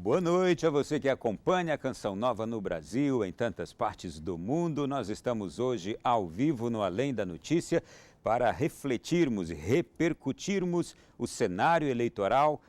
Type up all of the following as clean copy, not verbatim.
Boa noite a você que acompanha a Canção Nova no Brasil, em tantas partes do mundo. Nós estamos hoje ao vivo no Além da Notícia para refletirmos e repercutirmos o cenário eleitoral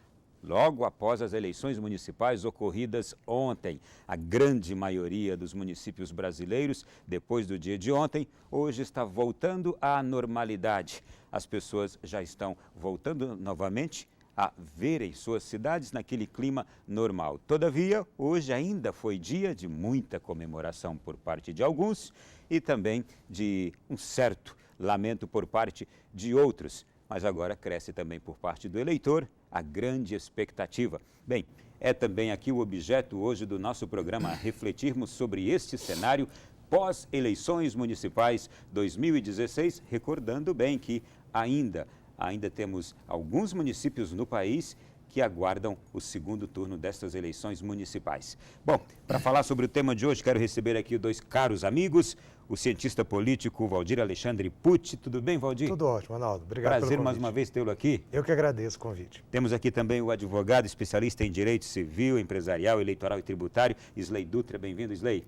logo após as eleições municipais ocorridas ontem. A grande maioria dos municípios brasileiros, depois do dia de ontem, hoje está voltando à normalidade. As pessoas já estão voltando novamente a verem suas cidades naquele clima normal. Todavia, hoje ainda foi dia de muita comemoração por parte de alguns e também de um certo lamento por parte de outros. Mas agora cresce também por parte do eleitor a grande expectativa. Bem, é também aqui o objeto hoje do nosso programa refletirmos sobre este cenário pós-eleições municipais 2016, recordando bem que ainda temos alguns municípios no país que aguardam o segundo turno destas eleições municipais. Bom, para falar sobre o tema de hoje, quero receber aqui dois caros amigos, o cientista político Valdir Alexandre Pucci. Tudo bem, Valdir? Tudo ótimo, Ronaldo. Obrigado pelo convite. Prazer mais uma vez tê-lo aqui. Eu que agradeço o convite. Temos aqui também o advogado especialista em direito civil, empresarial, eleitoral e tributário, Isley Dutra. Bem-vindo, Isley.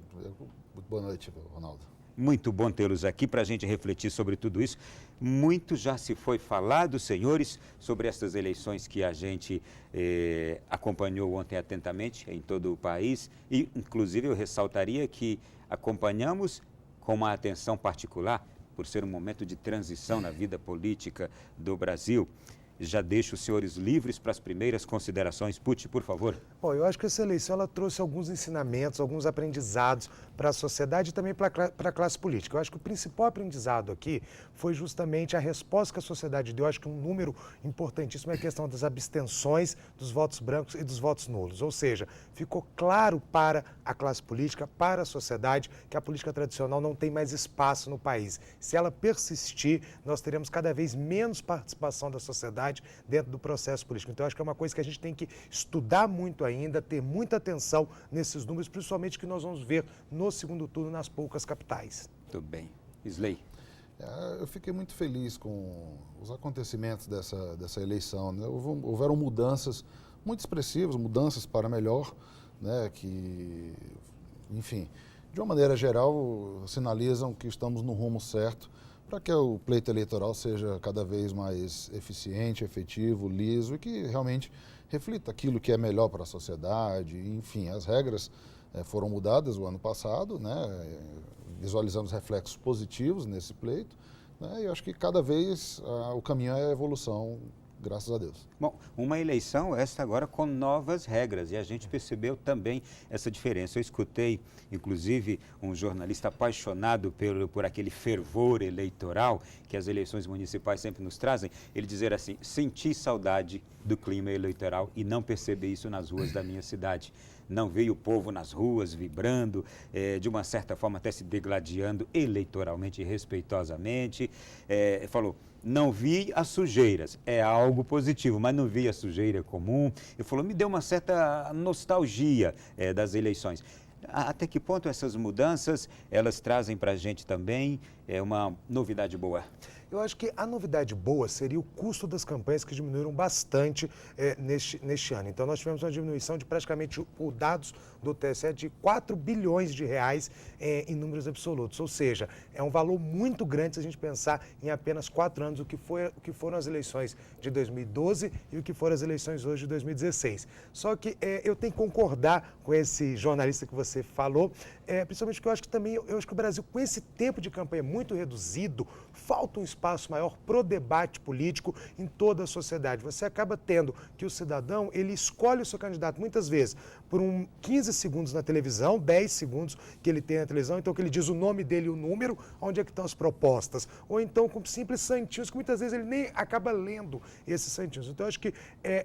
Muito boa noite, Ronaldo. Muito bom tê-los aqui para a gente refletir sobre tudo isso. Muito já se foi falado, senhores, sobre essas eleições que a gente acompanhou ontem atentamente em todo o país. E, inclusive, eu ressaltaria que acompanhamos com uma atenção particular, por ser um momento de transição na vida política do Brasil. Já deixo os senhores livres para as primeiras considerações. Pucci, por favor. Bom, eu acho que essa eleição ela trouxe alguns ensinamentos, alguns aprendizados para a sociedade e também para a classe política. Eu acho que o principal aprendizado aqui foi justamente a resposta que a sociedade deu. Eu acho que um número importantíssimo é a questão das abstenções, dos votos brancos e dos votos nulos. Ou seja, ficou claro para a classe política, para a sociedade, que a política tradicional não tem mais espaço no país. Se ela persistir, nós teremos cada vez menos participação da sociedade dentro do processo político. Então, acho que é uma coisa que a gente tem que estudar muito ainda, ter muita atenção nesses números, principalmente que nós vamos ver no segundo turno nas poucas capitais. Muito bem. Isley. Eu fiquei muito feliz com os acontecimentos dessa eleição, né? Houveram mudanças muito expressivas, mudanças para melhor, né? Que, enfim, de uma maneira geral, sinalizam que estamos no rumo certo para que o pleito eleitoral seja cada vez mais eficiente, efetivo, liso e que realmente reflita aquilo que é melhor para a sociedade. Enfim, as regras foram mudadas o ano passado, né? Visualizamos reflexos positivos nesse pleito, né? E eu acho que cada vez o caminho é a evolução, graças a Deus. Bom, uma eleição esta agora com novas regras e a gente percebeu também essa diferença. Eu escutei, inclusive, um jornalista apaixonado por aquele fervor eleitoral que as eleições municipais sempre nos trazem, ele dizer assim: senti saudade do clima eleitoral e não percebi isso nas ruas da minha cidade. Não veio o povo nas ruas vibrando, de uma certa forma até se degladiando eleitoralmente e respeitosamente. Falou, não vi as sujeiras, é algo positivo, mas não vi a sujeira comum. Ele falou, me deu uma certa nostalgia das eleições. Até que ponto essas mudanças, elas trazem para a gente também uma novidade boa? Eu acho que a novidade boa seria o custo das campanhas, que diminuíram bastante neste ano. Então, nós tivemos uma diminuição de praticamente, por dados do TSE, de 4 bilhões de reais em números absolutos. Ou seja, é um valor muito grande se a gente pensar em apenas 4 anos, o que foram as eleições de 2012 e o que foram as eleições hoje de 2016. Só que eu tenho que concordar com esse jornalista que você falou, principalmente porque eu acho que o Brasil, com esse tempo de campanha muito reduzido, falta um espaço maior pro debate político em toda a sociedade. Você acaba tendo que o cidadão, ele escolhe o seu candidato muitas vezes por 15 segundos na televisão, 10 segundos que ele tem na televisão, então que ele diz o nome dele e o número, onde é que estão as propostas. Ou então com simples santinhos, que muitas vezes ele nem acaba lendo esses santinhos. Então eu acho que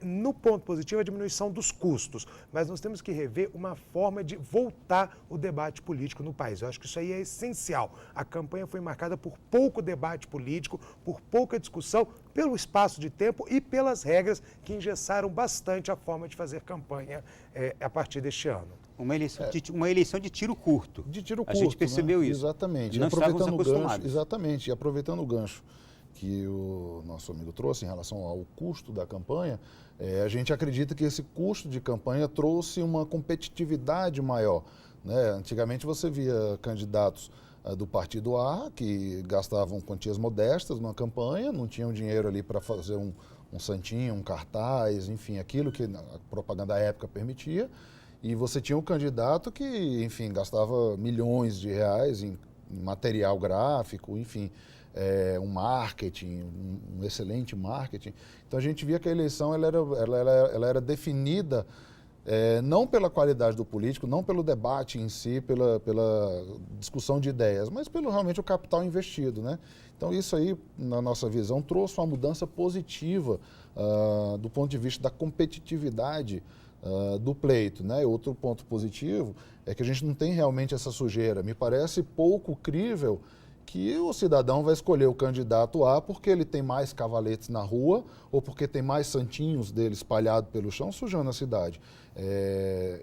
no ponto positivo é a diminuição dos custos, mas nós temos que rever uma forma de voltar o debate político no país. Eu acho que isso aí é essencial. A campanha foi marcada por pouco debate político, por pouca discussão, pelo espaço de tempo e pelas regras que engessaram bastante a forma de fazer campanha a partir deste ano. Uma eleição de tiro curto. De tiro curto. A gente percebeu, né? Isso. Exatamente. Não estávamos acostumados. Exatamente. E aproveitando o gancho que o nosso amigo trouxe em relação ao custo da campanha, a gente acredita que esse custo de campanha trouxe uma competitividade maior, né? Antigamente você via candidatos do partido A que gastavam quantias modestas numa campanha, não tinham dinheiro ali para fazer um santinho, um cartaz, enfim, aquilo que a propaganda da época permitia, e você tinha um candidato que, enfim, gastava milhões de reais em material gráfico, enfim, um marketing, um excelente marketing. Então a gente via que a eleição ela era definida não pela qualidade do político, não pelo debate em si, pela discussão de ideias, mas pelo realmente o capital investido, né? Então isso aí, na nossa visão, trouxe uma mudança positiva do ponto de vista da competitividade do pleito, né? Outro ponto positivo é que a gente não tem realmente essa sujeira. Me parece pouco crível que o cidadão vai escolher o candidato A porque ele tem mais cavaletes na rua ou porque tem mais santinhos dele espalhado pelo chão sujando a cidade.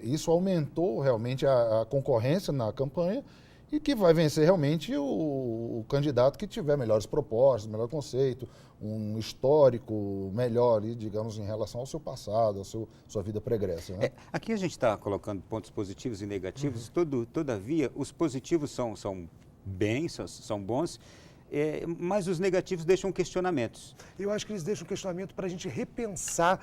Isso aumentou realmente a concorrência na campanha e que vai vencer realmente o candidato que tiver melhores propostas, melhor conceito, um histórico melhor, digamos, em relação ao seu passado, sua vida pregressa. Né? Aqui a gente está colocando pontos positivos e negativos, todavia os positivos são bons, mas os negativos deixam questionamentos. Eu acho que eles deixam questionamento para a gente repensar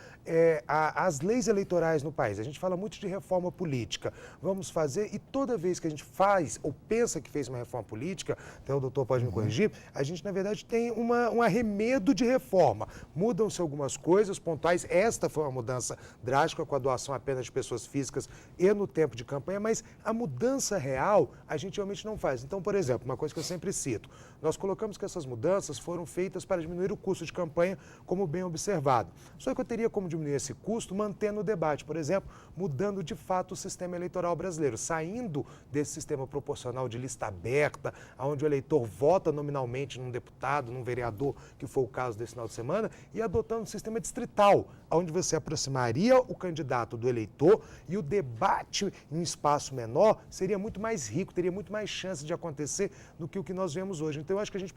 as leis eleitorais no país. A gente fala muito de reforma política. Vamos fazer, e toda vez que a gente faz ou pensa que fez uma reforma política, até o doutor pode me corrigir, a gente, na verdade, tem um arremedo de reforma. Mudam-se algumas coisas pontuais. Esta foi uma mudança drástica com a doação apenas de pessoas físicas e no tempo de campanha, mas a mudança real a gente realmente não faz. Então, por exemplo, uma coisa que eu sempre cito, nós colocamos que essas mudanças foram feitas para diminuir o custo de campanha, como bem observado. Só que eu teria como diminuir esse custo mantendo o debate, por exemplo, mudando de fato o sistema eleitoral brasileiro, saindo desse sistema proporcional de lista aberta, onde o eleitor vota nominalmente num deputado, num vereador, que foi o caso desse final de semana, e adotando um sistema distrital, onde você aproximaria o candidato do eleitor e o debate em um espaço menor seria muito mais rico, teria muito mais chance de acontecer do que o que nós vemos hoje. Então eu acho que a gente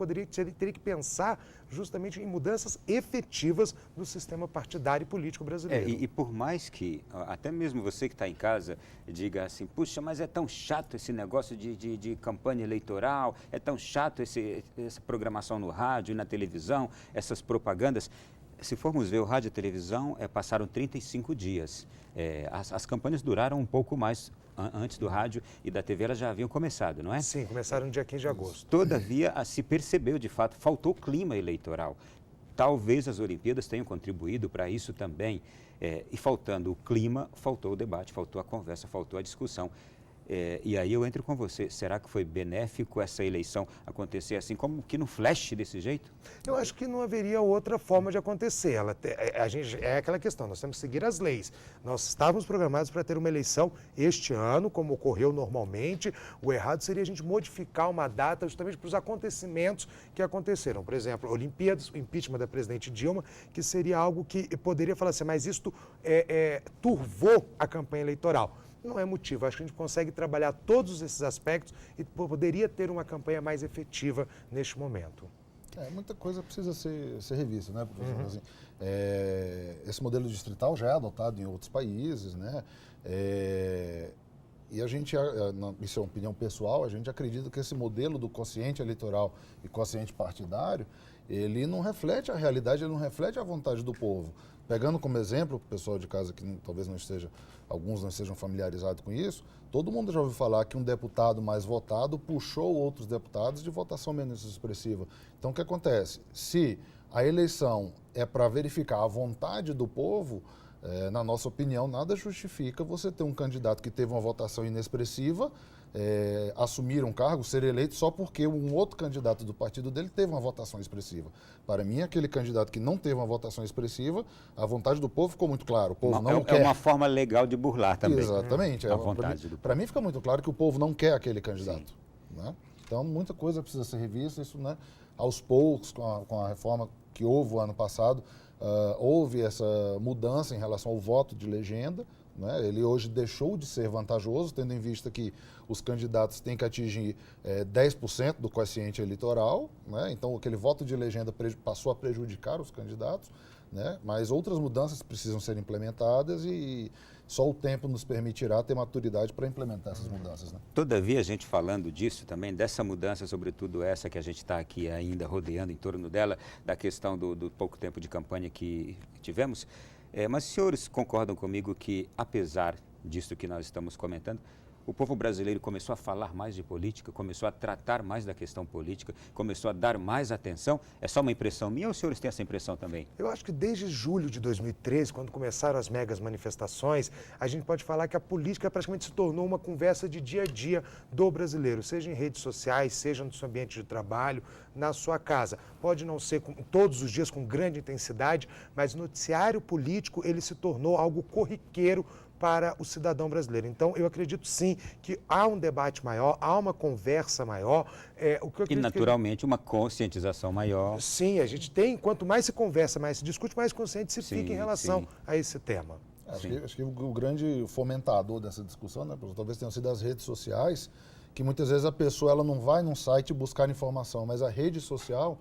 teria que pensar justamente em mudanças efetivas no sistema partidário e político brasileiro. E por mais que, até mesmo você que está em casa, diga assim, puxa, mas é tão chato esse negócio de campanha eleitoral, é tão chato essa programação no rádio e na televisão, essas propagandas. Se formos ver o rádio e a televisão, passaram 35 dias. As campanhas duraram um pouco mais. Antes do rádio e da TV, elas já haviam começado, não é? Sim, começaram no dia 15 de agosto. Todavia, se percebeu, de fato, faltou clima eleitoral. Talvez as Olimpíadas tenham contribuído para isso também. E faltando o clima, faltou o debate, faltou a conversa, faltou a discussão. E aí eu entro com você. Será que foi benéfico essa eleição acontecer assim, como que no flash desse jeito? Eu acho que não haveria outra forma de acontecer. É aquela questão, nós temos que seguir as leis. Nós estávamos programados para ter uma eleição este ano, como ocorreu normalmente. O errado seria a gente modificar uma data justamente para os acontecimentos que aconteceram. Por exemplo, Olimpíadas, o impeachment da presidente Dilma, que seria algo que poderia falar assim, mas isto turvou a campanha eleitoral. Não é motivo. Acho que a gente consegue trabalhar todos esses aspectos e poderia ter uma campanha mais efetiva neste momento. Muita coisa precisa ser revista, né, professor? Assim, esse modelo distrital já é adotado em outros países, né? E a gente, isso é uma opinião pessoal, a gente acredita que esse modelo do quociente eleitoral e quociente partidário, ele não reflete a realidade, ele não reflete a vontade do povo. Pegando como exemplo, o pessoal de casa que talvez alguns não estejam familiarizados com isso, todo mundo já ouviu falar que um deputado mais votado puxou outros deputados de votação menos expressiva. Então, o que acontece? Se a eleição é para verificar a vontade do povo, na nossa opinião, nada justifica você ter um candidato que teve uma votação inexpressiva, assumir um cargo, ser eleito só porque um outro candidato do partido dele teve uma votação expressiva. Para mim, aquele candidato que não teve uma votação expressiva, a vontade do povo ficou muito clara. O povo não quer. É uma forma legal de burlar também. Exatamente. A vontade do povo. Para mim fica muito claro que o povo não quer aquele candidato. Né? Então, muita coisa precisa ser revista. Isso, né, aos poucos, com a reforma que houve o ano passado, houve essa mudança em relação ao voto de legenda, né? Ele hoje deixou de ser vantajoso, tendo em vista que os candidatos têm que atingir 10% do quociente eleitoral, né? Então aquele voto de legenda passou a prejudicar os candidatos, né? Mas outras mudanças precisam ser implementadas e só o tempo nos permitirá ter maturidade para implementar essas mudanças, né? Todavia, a gente falando disso também, dessa mudança, sobretudo essa que a gente está aqui ainda rodeando em torno dela, da questão do pouco tempo de campanha que tivemos, mas os senhores concordam comigo que, apesar disso que nós estamos comentando, o povo brasileiro começou a falar mais de política, começou a tratar mais da questão política, começou a dar mais atenção? É só uma impressão minha ou os senhores têm essa impressão também? Eu acho que desde julho de 2013, quando começaram as megas manifestações, a gente pode falar que a política praticamente se tornou uma conversa de dia a dia do brasileiro, seja em redes sociais, seja no seu ambiente de trabalho, na sua casa. Pode não ser todos os dias com grande intensidade, mas o noticiário político ele se tornou algo corriqueiro para o cidadão brasileiro. Então, eu acredito sim que há um debate maior, há uma conversa maior. E naturalmente uma conscientização maior. Sim, a gente tem, quanto mais se conversa, mais se discute, mais consciente se fica em relação a esse tema. Acho que o grande fomentador dessa discussão, né, talvez tenham sido as redes sociais, que muitas vezes a pessoa ela não vai num site buscar informação, mas a rede social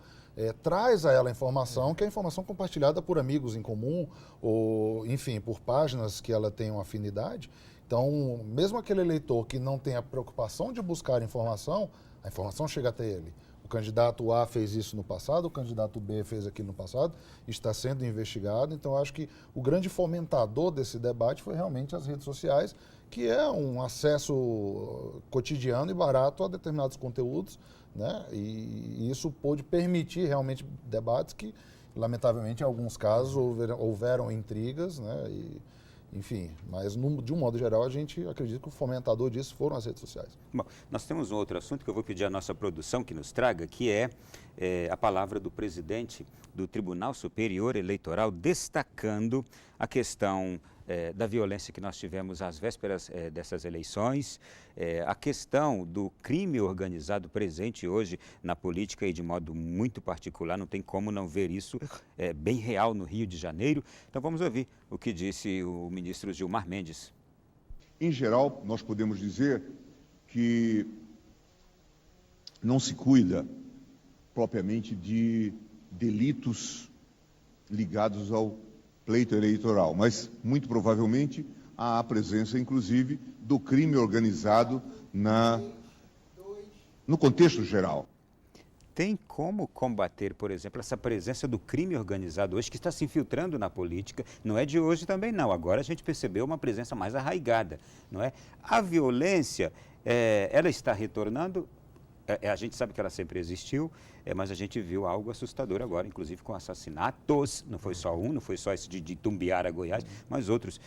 traz a ela a informação, que é a informação compartilhada por amigos em comum, ou, enfim, por páginas que ela tem uma afinidade. Então, mesmo aquele eleitor que não tem a preocupação de buscar informação, a informação chega até ele. O candidato A fez isso no passado, o candidato B fez aquilo no passado, está sendo investigado. Então, acho que o grande fomentador desse debate foi realmente as redes sociais, que é um acesso cotidiano e barato a determinados conteúdos, né? E isso pôde permitir realmente debates que, lamentavelmente, em alguns casos houveram intrigas, né? Enfim, mas de um modo geral a gente acredita que o fomentador disso foram as redes sociais. Bom, nós temos um outro assunto que eu vou pedir à nossa produção que nos traga, que é a palavra do presidente do Tribunal Superior Eleitoral, destacando a questão da violência que nós tivemos às vésperas dessas eleições, a questão do crime organizado presente hoje na política e de modo muito particular, não tem como não ver isso bem real no Rio de Janeiro. Então vamos ouvir o que disse o ministro Gilmar Mendes. Em geral, nós podemos dizer que não se cuida propriamente de delitos ligados ao pleito eleitoral, mas muito provavelmente há a presença, inclusive, do crime organizado no contexto geral. Tem como combater, por exemplo, essa presença do crime organizado hoje que está se infiltrando na política? Não é de hoje também não, agora a gente percebeu uma presença mais arraigada, não é? A violência, ela está retornando? A gente sabe que ela sempre existiu, mas a gente viu algo assustador agora, inclusive com assassinatos. Não foi só um, não foi só esse de Tumbiara, Goiás, mas outros.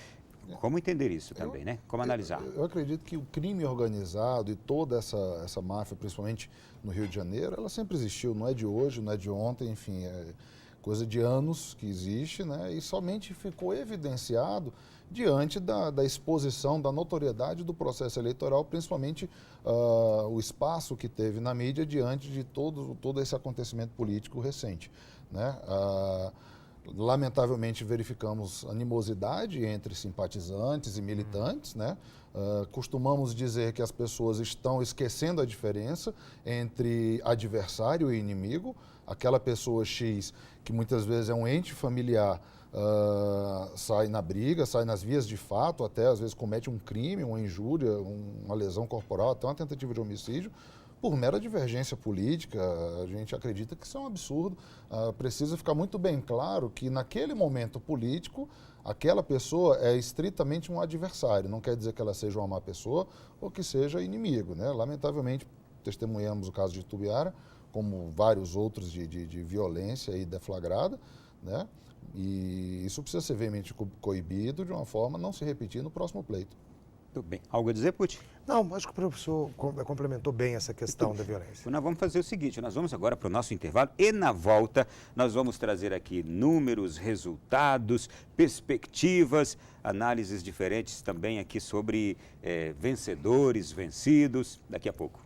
Como entender isso também, né? Como analisar? Eu acredito que o crime organizado e toda essa máfia, principalmente no Rio de Janeiro, ela sempre existiu, não é de hoje, não é de ontem, enfim, é coisa de anos que existe, né? E somente ficou evidenciado diante da exposição, da notoriedade do processo eleitoral, principalmente o espaço que teve na mídia diante de todo esse acontecimento político recente, né? Lamentavelmente verificamos animosidade entre simpatizantes e militantes, né? Costumamos dizer que as pessoas estão esquecendo a diferença entre adversário e inimigo. Aquela pessoa X, que muitas vezes é um ente familiar, sai na briga, sai nas vias de fato, até às vezes comete um crime, uma injúria, uma lesão corporal, até uma tentativa de homicídio, por mera divergência política. A gente acredita que isso é um absurdo. Precisa ficar muito bem claro que naquele momento político, aquela pessoa é estritamente um adversário. Não quer dizer que ela seja uma má pessoa ou que seja inimigo, né? Lamentavelmente, testemunhamos o caso de Tumbiara, como vários outros de violência aí deflagrada, né? E isso precisa ser veemente coibido de uma forma a não se repetir no próximo pleito. Tudo bem. Algo a dizer, Pucci? Não, acho que o professor complementou bem essa questão da violência. Nós vamos fazer o seguinte, nós vamos agora para o nosso intervalo e na volta nós vamos trazer aqui números, resultados, perspectivas, análises diferentes também aqui sobre vencedores, vencidos, daqui a pouco.